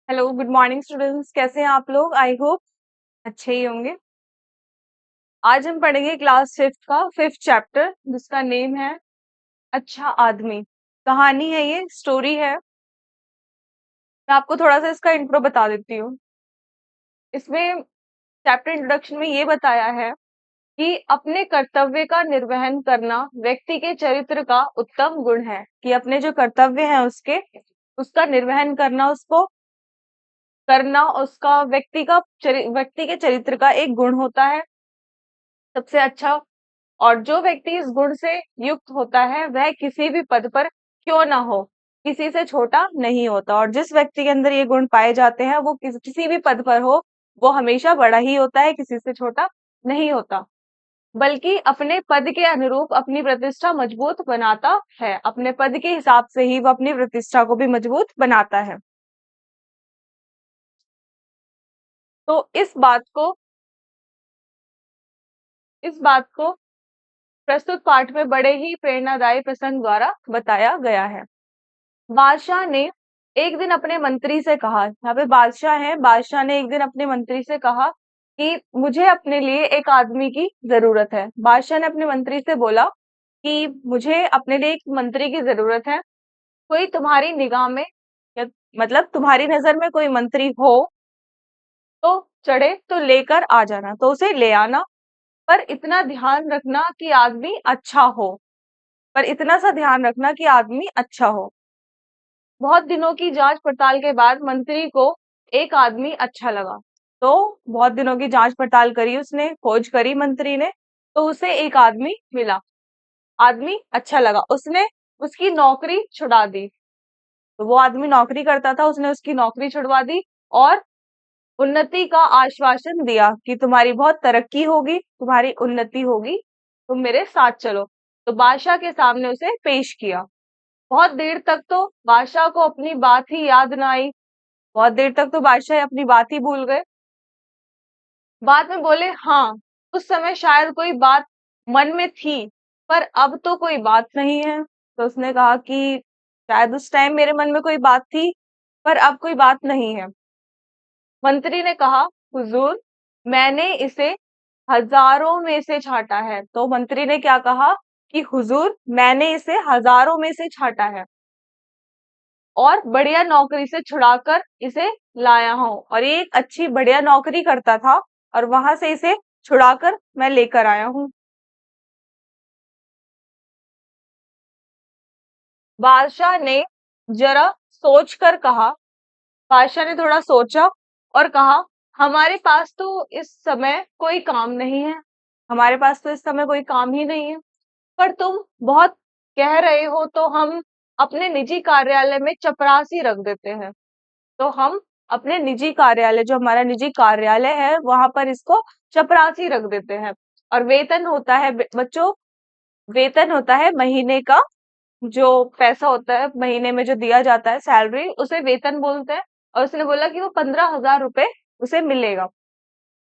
Hello, good morning students. कैसे हैं आप लोग? आई होप अच्छे ही होंगे। आज हम पढ़ेंगे क्लास फिफ्थ का फिफ्थ चैप्टर, जिसका नेम है अच्छा आदमी। कहानी है, ये स्टोरी है। मैं आपको थोड़ा सा इसका इंट्रो बता देती हूँ। इसमें चैप्टर इंट्रोडक्शन में ये बताया है कि अपने कर्तव्य का निर्वहन करना व्यक्ति के चरित्र का उत्तम गुण है। कि अपने जो कर्तव्य है उसका निर्वहन करना, उसको करना उसका व्यक्ति के चरित्र का एक गुण होता है, सबसे अच्छा। और जो व्यक्ति इस गुण से युक्त होता है वह किसी भी पद पर क्यों ना हो, किसी से छोटा नहीं होता। और जिस व्यक्ति के अंदर ये गुण पाए जाते हैं वो किसी भी पद पर हो, वो हमेशा बड़ा ही होता है, किसी से छोटा नहीं होता। बल्कि अपने पद के अनुरूप अपनी प्रतिष्ठा मजबूत बनाता है। अपने पद के हिसाब से ही वो अपनी प्रतिष्ठा को भी मजबूत बनाता है। तो इस बात को प्रस्तुत पाठ में बड़े ही प्रेरणादायी प्रसंग द्वारा बताया गया है। बादशाह ने एक दिन अपने मंत्री से कहा, यहाँ पे बादशाह है, बादशाह ने एक दिन अपने मंत्री से कहा कि मुझे अपने लिए एक आदमी की जरूरत है। बादशाह ने अपने मंत्री से बोला कि मुझे अपने लिए एक मंत्री की जरूरत है। कोई तुम्हारी निगाह में या मतलब तुम्हारी नजर में कोई मंत्री हो तो चढ़े तो लेकर आ जाना, तो उसे ले आना। पर इतना ध्यान रखना कि आदमी अच्छा हो। पर इतना सा ध्यान रखना कि आदमी अच्छा हो। बहुत दिनों की जांच पड़ताल के बाद मंत्री को एक आदमी अच्छा लगा। तो बहुत दिनों की जांच पड़ताल करी, उसने खोज करी मंत्री ने, तो उसे एक आदमी मिला। आदमी अच्छा लगा, उसने उसकी नौकरी छुड़ा दी। तो वो आदमी नौकरी करता था, उसने उसकी नौकरी छुड़वा दी और उन्नति का आश्वासन दिया कि तुम्हारी बहुत तरक्की होगी, तुम्हारी उन्नति होगी, तुम मेरे साथ चलो। तो बादशाह के सामने उसे पेश किया। बहुत देर तक तो बादशाह को अपनी बात ही याद ना आई। बहुत देर तक तो बादशाह अपनी बात ही भूल गए। बाद में बोले, हाँ, उस समय शायद कोई बात मन में थी, पर अब तो कोई बात नहीं है। तो उसने कहा कि शायद उस टाइम मेरे मन में कोई बात थी, पर अब कोई बात नहीं है। मंत्री ने कहा, हुजूर, मैंने इसे हजारों में से छांटा है। तो मंत्री ने क्या कहा कि हुजूर, मैंने इसे हजारों में से छांटा है और बढ़िया नौकरी से छुड़ाकर इसे लाया हूं। और ये एक अच्छी बढ़िया नौकरी करता था और वहां से इसे छुड़ाकर मैं लेकर आया हूँ। बादशाह ने जरा सोच कर कहा, बादशाह ने थोड़ा सोचा और कहा, हमारे पास तो इस समय कोई काम नहीं है। हमारे पास तो इस समय कोई काम ही नहीं है। पर तुम बहुत कह रहे हो तो हम अपने निजी कार्यालय में चपरासी रख देते हैं। तो हम अपने निजी कार्यालय, जो हमारा निजी कार्यालय है, वहां पर इसको चपरासी रख देते हैं। और वेतन होता है बच्चों, वेतन होता है महीने का, जो पैसा होता है महीने में जो दिया जाता है सैलरी, उसे वेतन बोलते हैं। और उसने बोला कि वो 15,000 रुपए उसे मिलेगा।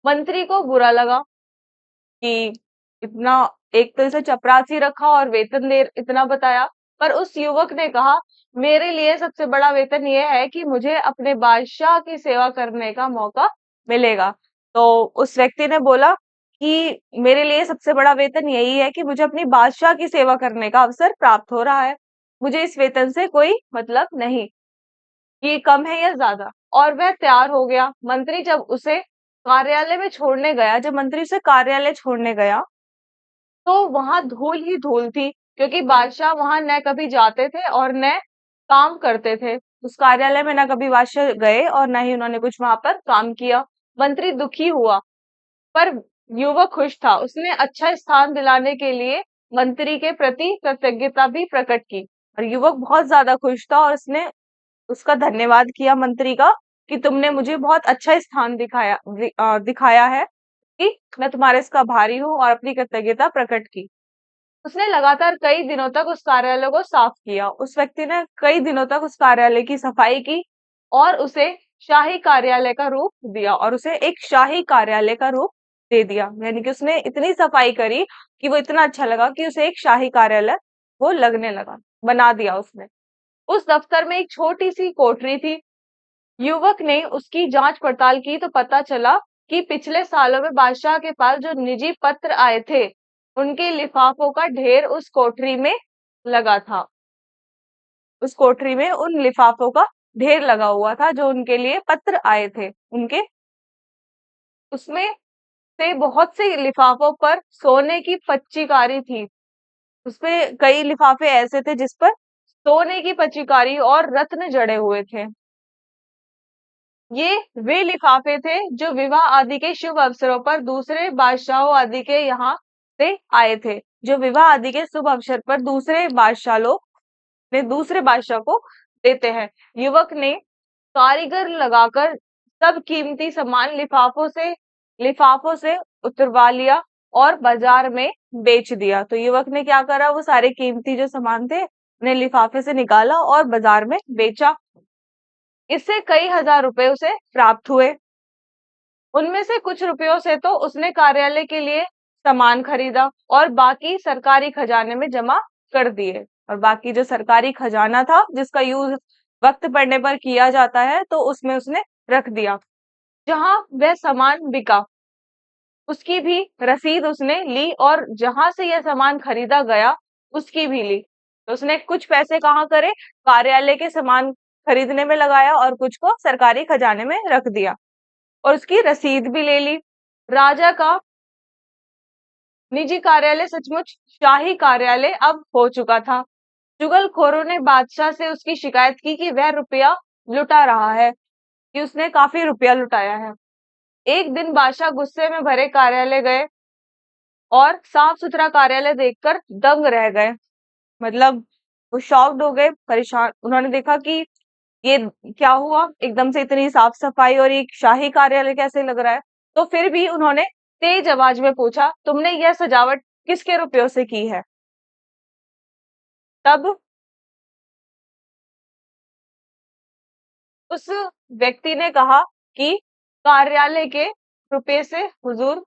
मंत्री को बुरा लगा कि इतना, एक तो इसे चपरासी रखा और वेतन दे इतना बताया। पर उस युवक ने कहा, मेरे लिए सबसे बड़ा वेतन यह है कि मुझे अपने बादशाह की सेवा करने का मौका मिलेगा। तो उस व्यक्ति ने बोला कि मेरे लिए सबसे बड़ा वेतन यही है कि मुझे अपनी बादशाह की सेवा करने का अवसर प्राप्त हो रहा है। मुझे इस वेतन से कोई मतलब नहीं, ये कम है या ज्यादा। और वह तैयार हो गया। मंत्री जब उसे कार्यालय में छोड़ने गया, जब मंत्री उसे कार्यालय छोड़ने गया, तो वहां धूल ही धूल थी, क्योंकि बादशाह वहां न कभी जाते थे और न काम करते थे। उस कार्यालय में न कभी बादशाह गए और न ही उन्होंने कुछ वहां पर काम किया। मंत्री दुखी हुआ, पर युवक खुश था। उसने अच्छा स्थान दिलाने के लिए मंत्री के प्रति कृतज्ञता भी प्रकट की। और युवक बहुत ज्यादा खुश था और उसने उसका धन्यवाद किया मंत्री का कि तुमने मुझे बहुत अच्छा स्थान दिखाया है, कि मैं तुम्हारे इसका भारी हूँ, और अपनी कृतज्ञता प्रकट की। उसने लगातार कई दिनों तक उस कार्यालय को साफ किया। उस व्यक्ति ने कई दिनों तक उस कार्यालय की सफाई की और उसे शाही कार्यालय का रूप दिया, और उसे एक शाही कार्यालय का रूप दे दिया। यानी कि उसने इतनी सफाई करी कि वो इतना अच्छा लगा कि उसे एक शाही कार्यालय वो लगने लगा, बना दिया उसने। उस दफ्तर में एक छोटी सी कोठरी थी। युवक ने उसकी जांच पड़ताल की तो पता चला कि पिछले सालों में बादशाह के पास जो निजी पत्र आए थे, उनके लिफाफों का ढेर उस कोठरी में लगा था। उस कोठरी में उन लिफाफों का ढेर लगा हुआ था जो उनके लिए पत्र आए थे उनके। उसमें से बहुत से लिफाफों पर सोने की पच्चीकारी थी। उसपे कई लिफाफे ऐसे थे जिस पर सोने की पच्चीकारी और रत्न जड़े हुए थे। ये वे लिफाफे थे जो विवाह आदि के शुभ अवसरों पर दूसरे बादशाहों आदि के यहाँ से आए थे। जो विवाह आदि के शुभ अवसर पर दूसरे बादशाह लोग ने दूसरे बादशाह को देते हैं। युवक ने कारीगर लगाकर सब कीमती सामान लिफाफों से उतरवा लिया और बाजार में बेच दिया। तो युवक ने क्या करा, वो सारे कीमती जो सामान थे उन्हें लिफाफे से निकाला और बाजार में बेचा। इससे कई हजार रुपए उसे प्राप्त हुए। उनमें से कुछ रुपयों से तो उसने कार्यालय के लिए सामान खरीदा और बाकी सरकारी खजाने में जमा कर दिए। और बाकी जो सरकारी खजाना था जिसका यूज वक्त पड़ने पर किया जाता है, तो उसमें उसने रख दिया। जहां वह सामान बिका उसकी भी रसीद उसने ली और जहां से यह सामान खरीदा गया उसकी भी ली। तो उसने कुछ पैसे कहाँ करे, कार्यालय के सामान खरीदने में लगाया और कुछ को सरकारी खजाने में रख दिया और उसकी रसीद भी ले ली। राजा का निजी कार्यालय सचमुच शाही कार्यालय अब हो चुका था। चुगलखोरों ने बादशाह से उसकी शिकायत की कि वह रुपया लुटा रहा है, कि उसने काफी रुपया लुटाया है। एक दिन बादशाह गुस्से में भरे कार्यालय गए और साफ सुथरा कार्यालय देखकर दंग रह गए। मतलब वो शॉक्ड हो गए, परेशान। उन्होंने देखा कि ये क्या हुआ, एकदम से इतनी साफ सफाई और एक शाही कार्यालय कैसे लग रहा है। तो फिर भी उन्होंने तेज आवाज में पूछा, तुमने यह सजावट किसके रुपयों से की है? तब उस व्यक्ति ने कहा कि कार्यालय के रुपए से हुजूर।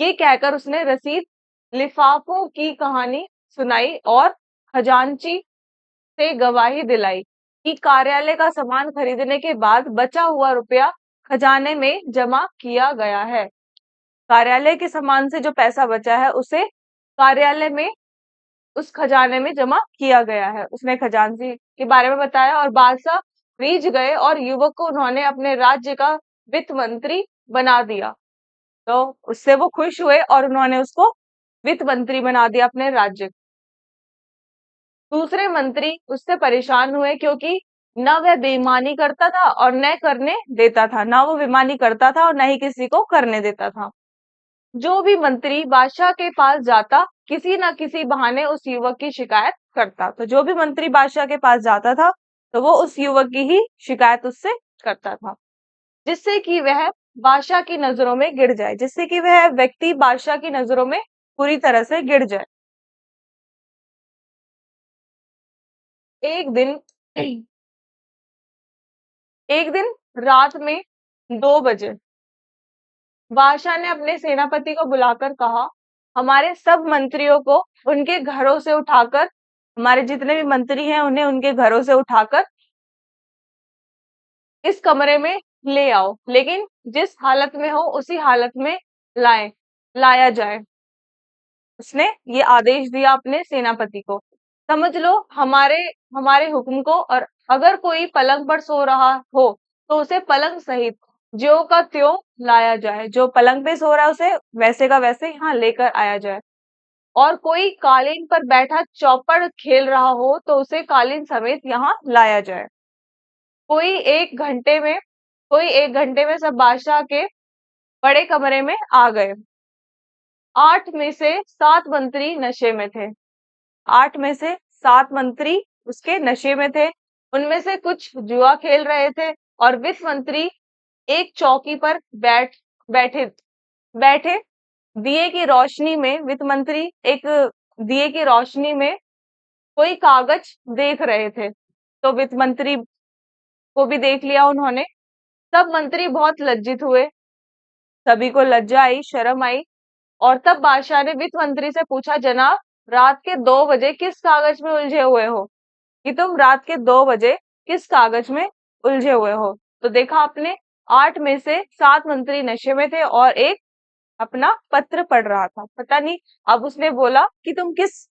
ये कहकर उसने रसीद, लिफाफों की कहानी सुनाई और खजांची से गवाही दिलाई कि कार्यालय का सामान खरीदने के बाद बचा हुआ रुपया खजाने में जमा किया गया है। कार्यालय के सामान से जो पैसा बचा है उसे कार्यालय में उस खजाने में जमा किया गया है। उसने खजांची के बारे में बताया और बादशाह रीझ गए और युवक को उन्होंने अपने राज्य का वित्त मंत्री बना दिया। तो उससे वो खुश हुए और उन्होंने उसको वित्त मंत्री बना दिया अपने राज्य। दूसरे मंत्री उससे परेशान हुए क्योंकि न वह बेईमानी करता था और न करने देता था। ना वो बेईमानी करता था और न ही किसी को करने देता था। जो भी मंत्री बादशाह के पास जाता किसी न किसी बहाने उस युवक की शिकायत करता। तो जो भी मंत्री बादशाह के पास जाता था तो वो उस युवक की ही शिकायत उससे करता था, जिससे कि वह बादशाह की नजरों में गिर जाए, जिससे कि वह व्यक्ति बादशाह की नजरों में पूरी तरह से गिर जाए। एक दिन एक दिन रात में 2 बजे बादशाह ने अपने सेनापति को बुलाकर कहा, हमारे सब मंत्रियों को उनके घरों से उठाकर, हमारे जितने भी मंत्री हैं उन्हें उनके घरों से उठाकर इस कमरे में ले आओ, लेकिन जिस हालत में हो उसी हालत में लाया जाए। उसने ये आदेश दिया अपने सेनापति को। समझ लो हमारे हमारे हुक्म को। और अगर कोई पलंग पर सो रहा हो तो उसे पलंग सहित ज्यों का त्यों लाया जाए। जो पलंग पे सो रहा है उसे वैसे का वैसे यहाँ लेकर आया जाए। और कोई कालीन पर बैठा चौपड़ खेल रहा हो तो उसे कालीन समेत यहाँ लाया जाए। कोई एक घंटे में कोई एक घंटे में सब बादशाह के बड़े कमरे में आ गए। 8 में से 7 मंत्री नशे में थे। 8 में से 7 मंत्री उसके नशे में थे। उनमें से कुछ जुआ खेल रहे थे और वित्त मंत्री एक चौकी पर बैठे बैठे दिए की रोशनी में वित्त मंत्री एक दिए की रोशनी में कोई कागज देख रहे थे। तो वित्त मंत्री को भी देख लिया उन्होंने। सब मंत्री बहुत लज्जित हुए, सभी को लज्जा आई, शर्म आई। और तब बादशाह ने वित्त मंत्री से पूछा, जनाब, रात के 2 बजे किस कागज में उलझे हुए हो? कि तुम रात के 2 बजे किस कागज में उलझे हुए हो? तो देखा आपने 8 में से 7 मंत्री नशे में थे और एक अपना पत्र पढ़ रहा था। पता नहीं, अब उसने बोला कि तुम किस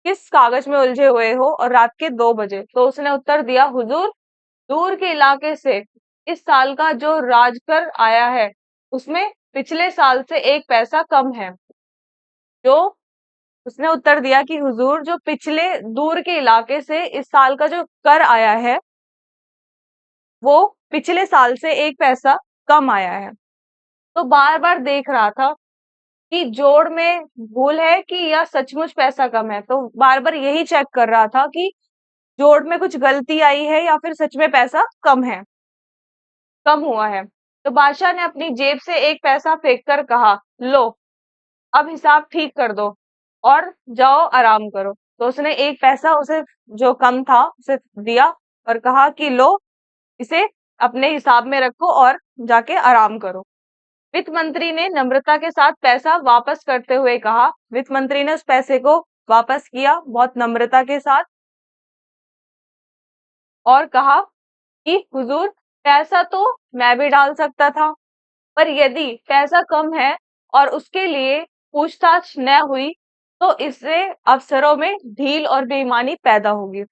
किस कागज में उलझे हुए हो और रात के 2 बजे। तो उसने उत्तर दिया, हुजूर, दूर के इलाके से इस साल का जो राजकर आया है उसमें पिछले साल से 1 पैसा कम है। जो उसने उत्तर दिया कि हुजूर, जो पिछले दूर के इलाके से इस साल का जो कर आया है वो पिछले साल से 1 पैसा कम आया है। तो बार बार देख रहा था कि जोड़ में भूल है कि या सचमुच पैसा कम है। तो बार बार यही चेक कर रहा था कि जोड़ में कुछ गलती आई है या फिर सच में पैसा कम हुआ है। तो बादशाह ने अपनी जेब से 1 पैसा फेंक कर कहा, लो, अब हिसाब ठीक कर दो और जाओ आराम करो। तो उसने 1 पैसा उसे जो कम था उसे दिया और कहा कि लो, इसे अपने हिसाब में रखो और जाके आराम करो। वित्त मंत्री ने नम्रता के साथ पैसा वापस करते हुए कहा, वित्त मंत्री ने उस पैसे को वापस किया बहुत नम्रता के साथ और कहा कि हुजूर, पैसा तो मैं भी डाल सकता था, पर यदि पैसा कम है और उसके लिए पूछताछ न हुई तो इससे अफसरों में ढील और बेईमानी पैदा होगी,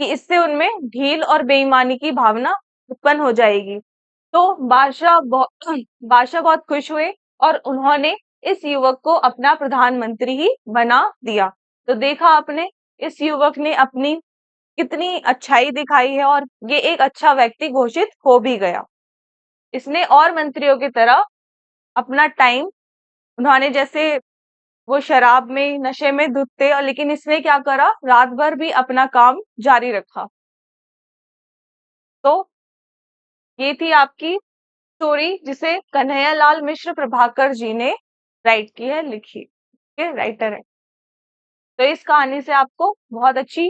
कि इससे उनमें ढील और बेईमानी की भावना उत्पन्न हो जाएगी। तो बादशाह बहुत खुश हुए और उन्होंने इस युवक को अपना प्रधानमंत्री ही बना दिया। तो देखा आपने, इस युवक ने अपनी कितनी अच्छाई दिखाई है और ये एक अच्छा व्यक्ति घोषित हो भी गया। इसने और मंत्रियों की तरह अपना टाइम, उन्होंने जैसे वो शराब में नशे में धुत थे और लेकिन इसने क्या करा, रात भर भी अपना काम जारी रखा। तो ये थी आपकी स्टोरी जिसे कन्हैयालाल मिश्र प्रभाकर जी ने राइट की है, लिखी के राइटर है। तो इस कहानी से आपको बहुत अच्छी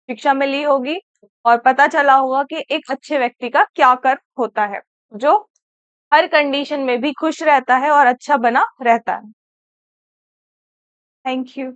शिक्षा मिली होगी और पता चला होगा कि एक अच्छे व्यक्ति का क्या कर होता है, जो हर कंडीशन में भी खुश रहता है और अच्छा बना रहता है। Thank you.